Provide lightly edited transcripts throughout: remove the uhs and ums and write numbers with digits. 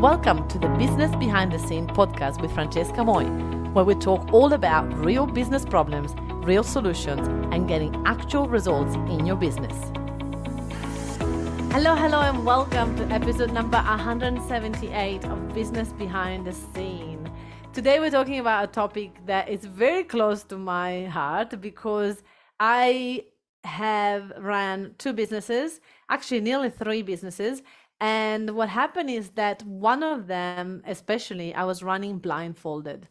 Welcome to the Business Behind the Scene podcast with Francesca Moi, where we talk all about real business problems, real solutions, and getting actual results in your business. Hello, and welcome to episode number 178 of Business Behind the Scene. Today we're talking about a topic that is very close to my heart because I have ran two businesses, actually nearly three businesses. And what happened is that one of them, especially, I was running blindfolded.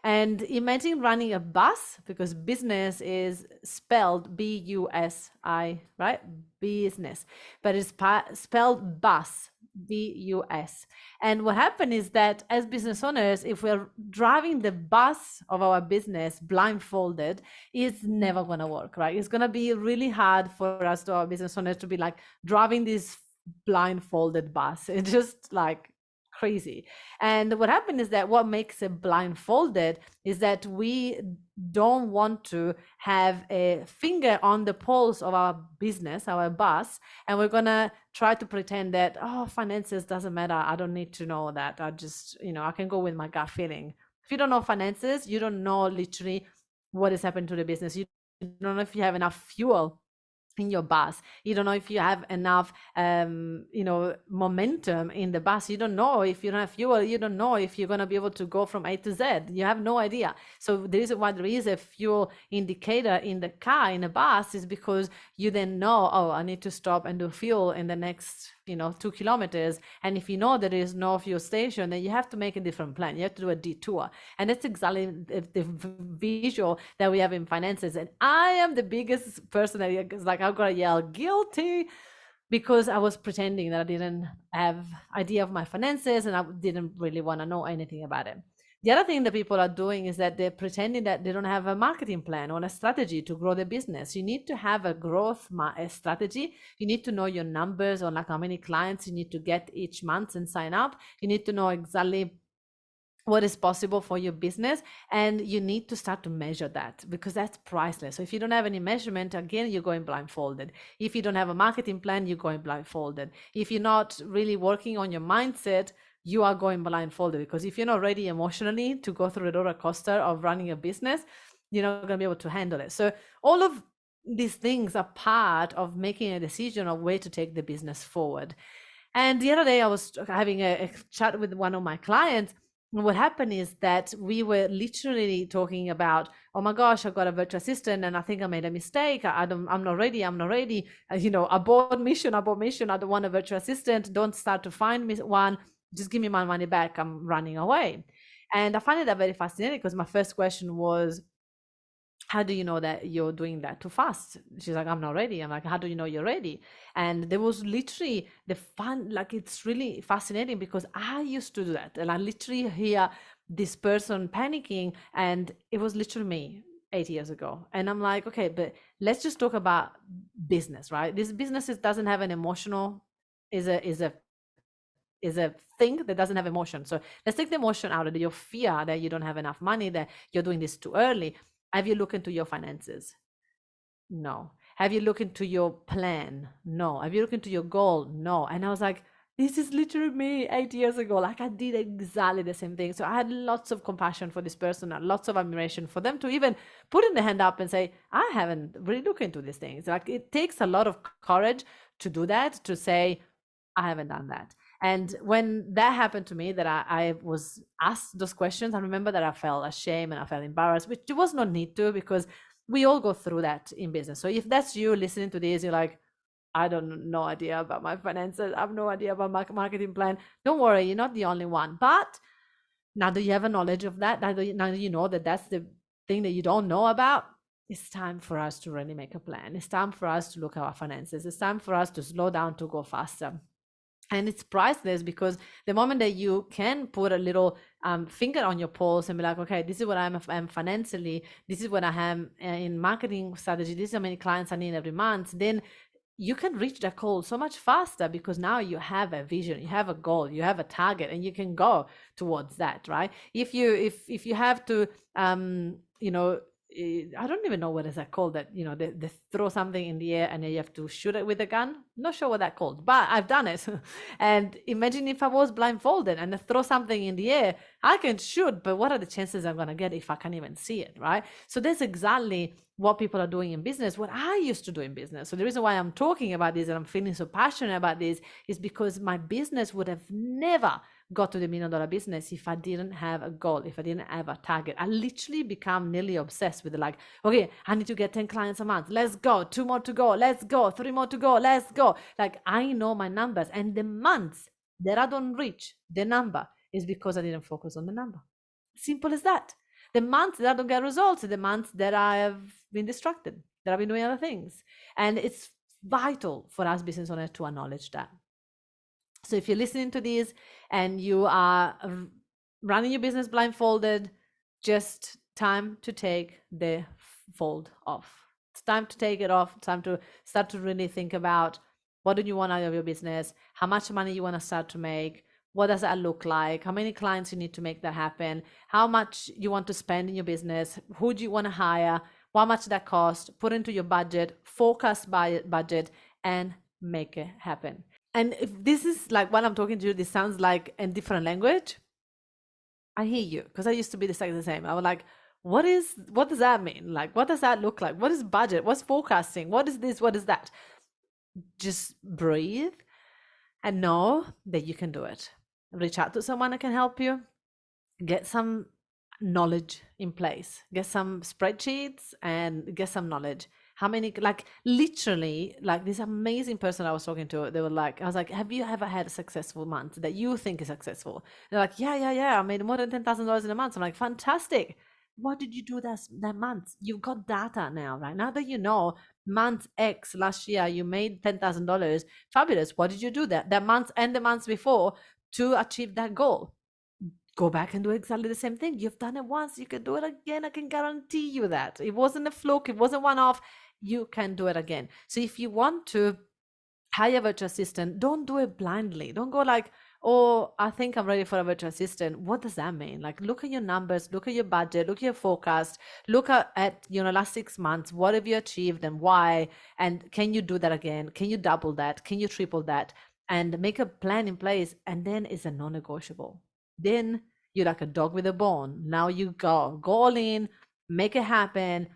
And imagine running a bus, because business is spelled B-U-S-I, right? Business, but it's spelled bus, B-U-S. And what happened is that as business owners, if we're driving the bus of our business blindfolded, it's never going to work, right? It's going to be really hard for us, to our business owners, to be like driving this blindfolded bus. It's just like crazy. And what happened is that what makes it blindfolded is that we don't want to have a finger on the pulse of our business, our bus, and we're gonna try to pretend that, oh, finances doesn't matter, I don't need to know that, I just, I can go with my gut feeling. If you don't know finances, you don't know literally what is happening to the business. You don't know if you have enough fuel in your bus. You don't know if you have enough momentum in the bus. You don't know if you don't have fuel. You don't know if you're going to be able to go from A to Z. You have no idea. So the reason why there is a fuel indicator in the car, in a bus, is because you then know, oh, I need to stop and do fuel in the next 2 kilometers. And if you know there is no fuel station, then you have to make a different plan. You have to do a detour. And that's exactly the visual that we have in finances. And I am the biggest person that is like, I've got to yell guilty, because I was pretending that I didn't have idea of my finances and I didn't really want to know anything about it. The other thing that people are doing is that they're pretending that they don't have a marketing plan or a strategy to grow their business. You need to have a growth strategy. You need to know your numbers, on like how many clients you need to get each month and sign up. You need to know exactly what is possible for your business, and you need to start to measure that, because that's priceless. So if you don't have any measurement, again, you're going blindfolded. If you don't have a marketing plan, you're going blindfolded. If you're not really working on your mindset, you are going blindfolded, because if you're not ready emotionally to go through the roller coaster of running a business, you're not going to be able to handle it. So all of these things are part of making a decision of where to take the business forward. And the other day I was having a chat with one of my clients. And what happened is that we were literally talking about, oh my gosh, I got a virtual assistant and I think I made a mistake. I'm not ready. Abort mission. I don't want a virtual assistant. Don't start to find me one. Just give me my money back. I'm running away. And I find that very fascinating, because my first question was, how do you know that you're doing that too fast? She's like, I'm not ready. I'm like, how do you know you're ready? And there was literally the fun, like, it's really fascinating, because I used to do that. And I literally hear this person panicking, and it was literally me 8 years ago. And I'm like, okay, but let's just talk about business, right? This business doesn't have an emotional, is a thing that doesn't have emotion. So let's take the emotion out of it, your fear that you don't have enough money, that you're doing this too early. Have you looked into your finances? No. Have you looked into your plan? No. Have you looked into your goal? No. And I was like, this is literally me 8 years ago. Like, I did exactly the same thing. So I had lots of compassion for this person and lots of admiration for them to even put in the hand up and say, I haven't really looked into these things. Like, it takes a lot of courage to do that, to say, I haven't done that. And when that happened to me, that I was asked those questions, I remember that I felt ashamed and I felt embarrassed, which there was no need to, because we all go through that in business. So if that's you listening to this, you're like, I don't no idea about my finances, I have no idea about my marketing plan. Don't worry, you're not the only one. But now that you have a knowledge of that, now that you know that that's the thing that you don't know about, it's time for us to really make a plan. It's time for us to look at our finances. It's time for us to slow down, to go faster. And it's priceless, because the moment that you can put a little finger on your pulse and be like, okay, this is what I'm financially, this is what I am in marketing strategy, this is how many clients I need every month, then you can reach that goal so much faster, because now you have a vision, you have a goal, you have a target, and you can go towards that, right? If you have to, I don't even know what is that called, that, you know, they throw something in the air and then you have to shoot it with a gun. Not sure what that called, but I've done it. And imagine if I was blindfolded and I throw something in the air, I can shoot, but what are the chances I'm going to get if I can't even see it, right? So that's exactly what people are doing in business, what I used to do in business. So the reason why I'm talking about this and I'm feeling so passionate about this is because my business would have never got to the $1 million business if I didn't have a goal, if I didn't have a target. I literally become nearly obsessed with like, okay, I need to get 10 clients a month. Let's go. 2 more to go. Let's go. 3 more to go. Let's go. Like, I know my numbers, and the months that I don't reach the number is because I didn't focus on the number. Simple as that. The months that I don't get results are the months that I have been distracted, that I've been doing other things. And it's vital for us business owners to acknowledge that. So if you're listening to this and you are running your business blindfolded, just time to take the fold off. It's time to take it off. It's time to start to really think about, what do you want out of your business? How much money you want to start to make? What does that look like? How many clients you need to make that happen? How much you want to spend in your business? Who do you want to hire? How much that cost? Put into your budget, forecast budget, and make it happen. And if this is like, while I'm talking to you, this sounds like a different language, I hear you, because I used to be the same. I was like, what does that mean? Like, what does that look like? What is budget? What's forecasting? What is this? What is that? Just breathe and know that you can do it. Reach out to someone that can help you. Get some knowledge in place. Get some spreadsheets and get some knowledge. How many, like, literally, like, this amazing person I was talking to, they were like, I was like, have you ever had a successful month that you think is successful? They're like, yeah, I made more than $10,000 in a month. I'm like, fantastic. What did you do that month? You've got data now, right? Now that you know month X last year, you made $10,000. Fabulous. What did you do that month and the months before to achieve that goal? Go back and do exactly the same thing. You've done it once, you can do it again. I can guarantee you that. It wasn't a fluke, it wasn't one-off. You can do it again. So if you want to hire a virtual assistant, don't do it blindly. Don't go like, oh, I think I'm ready for a virtual assistant. What does that mean? Like, look at your numbers, look at your budget, look at your forecast, look at last 6 months, what have you achieved and why? And can you do that again? Can you double that? Can you triple that? And make a plan in place. And then it's a non-negotiable. Then you're like a dog with a bone. Now you go all in, make it happen,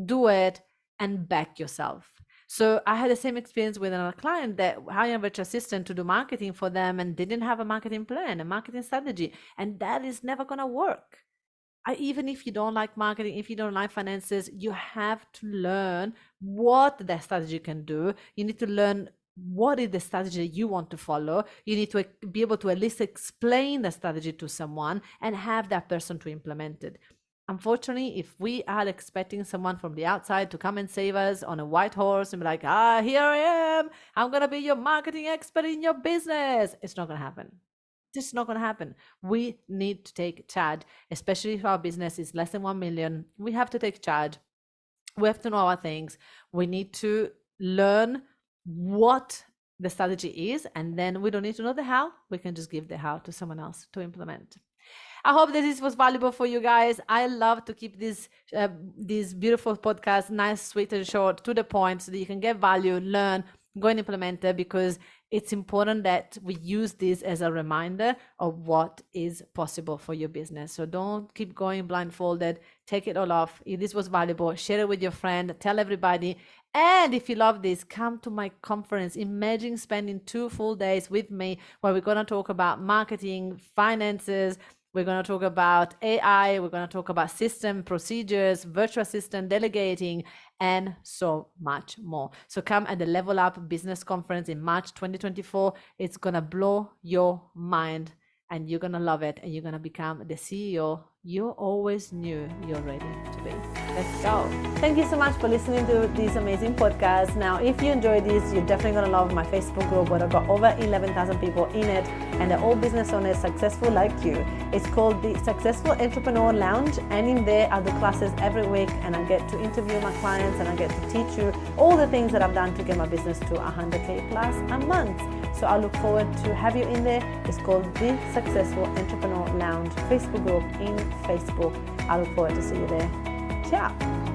do it, and back yourself. So I had the same experience with another client that hired a virtual assistant to do marketing for them and didn't have a marketing plan, a marketing strategy. And that is never going to work. Even if you don't like marketing, if you don't like finances, you have to learn what that strategy can do. You need to learn what is the strategy you want to follow. You need to be able to at least explain the strategy to someone and have that person to implement it. Unfortunately, if we are expecting someone from the outside to come and save us on a white horse and be like, here I am, I'm going to be your marketing expert in your business, it's not going to happen. It's not going to happen. We need to take charge, especially if our business is less than 1 million. We have to take charge. We have to know our things. We need to learn what the strategy is, and then we don't need to know the how. We can just give the how to someone else to implement. I hope that this was valuable for you guys. I love to keep this beautiful podcast nice, sweet, and short, to the point, so that you can get value, learn, go and implement it, because it's important that we use this as a reminder of what is possible for your business. So don't keep going blindfolded. Take it all off. If this was valuable, share it with your friend, tell everybody. And if you love this, come to my conference. Imagine spending 2 full days with me, where we're going to talk about marketing, finances. We're going to talk about AI. We're going to talk about system, procedures, virtual assistant, delegating, and so much more. So come at the Level Up Business Conference in March 2024. It's going to blow your mind, and you're going to love it, and you're going to become the CEO you always knew you're ready to be. Let's go. Thank you so much for listening to this amazing podcast. Now, if you enjoyed this, you're definitely going to love my Facebook group, where I've got over 11,000 people in it, and they're all business owners successful like you. It's called the Successful Entrepreneur Lounge, and in there I do classes every week, and I get to interview my clients, and I get to teach you all the things that I've done to get my business to 100K plus a month. So I look forward to have you in there. It's called the Successful Entrepreneur Lounge Facebook group in Facebook. I look forward to see you there. Ciao.